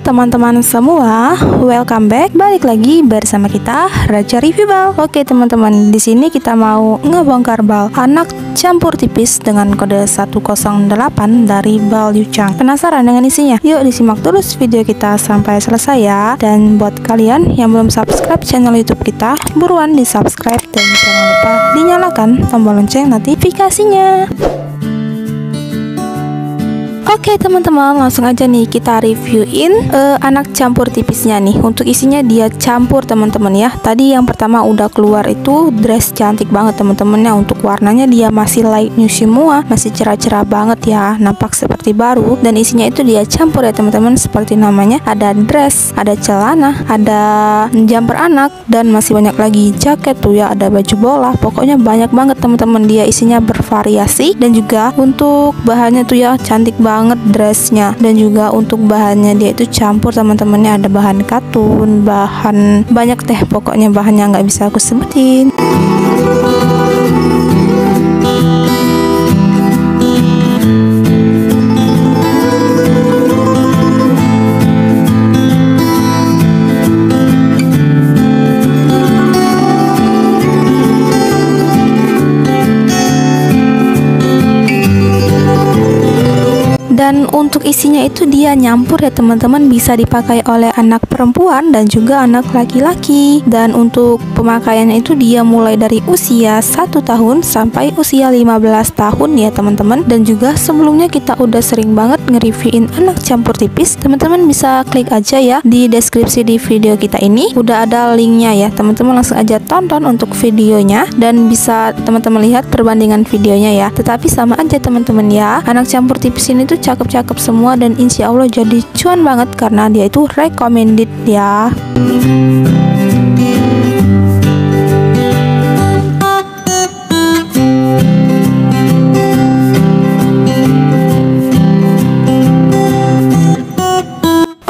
teman-teman semua, welcome back. Balik lagi bersama kita Raja Review Bal. Oke teman-teman, di sini kita mau ngebongkar bal anak campur tipis dengan kode 108 dari Bal Yuchang. Penasaran dengan isinya? Yuk disimak terus video kita sampai selesai ya. Dan buat kalian yang belum subscribe channel YouTube kita, buruan di subscribe dan jangan lupa dinyalakan tombol lonceng notifikasinya. Oke teman-teman, langsung aja nih kita reviewin anak campur tipisnya nih. Untuk isinya dia campur teman-teman ya. Tadi yang pertama udah keluar itu dress cantik banget teman-temannya. Untuk warnanya dia masih light nude semua, masih cerah-cerah banget ya, nampak seperti baru. Dan isinya itu dia campur ya teman-teman, seperti namanya. Ada dress, ada celana, ada jumper anak, dan masih banyak lagi jaket tuh ya, ada baju bola. Pokoknya banyak banget teman-teman, dia isinya bervariasi. Dan juga untuk bahannya tuh ya cantik banget dressnya, dan juga untuk bahannya dia itu campur teman-temannya, ada bahan katun, bahan banyak deh, pokoknya bahannya nggak bisa aku sebutin. Dan untuk isinya itu dia nyampur ya teman-teman, bisa dipakai oleh anak perempuan dan juga anak laki-laki. Dan untuk pemakaiannya itu dia mulai dari usia 1 tahun sampai usia 15 tahun ya teman-teman. Dan juga sebelumnya kita udah sering banget nge-reviewin anak campur tipis. Teman-teman bisa klik aja ya di deskripsi di video kita ini, udah ada linknya ya teman-teman, langsung aja tonton untuk videonya dan bisa teman-teman lihat perbandingan videonya ya. Tetapi sama aja teman-teman ya, anak campur tipis ini tuh cakep-cakep semua dan insya Allah jadi cuan banget karena dia itu recommended ya.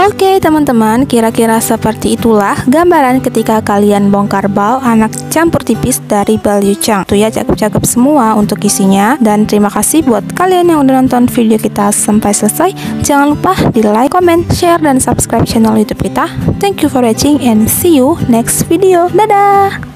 Oke teman-teman, kira-kira seperti itulah gambaran ketika kalian bongkar bal anak campur tipis dari Bal Yuchang. Tuh ya, cakep-cakep semua untuk isinya. Dan terima kasih buat kalian yang udah nonton video kita sampai selesai. Jangan lupa di like, comment, share, dan subscribe channel YouTube kita. Thank you for watching and see you next video. Dadah!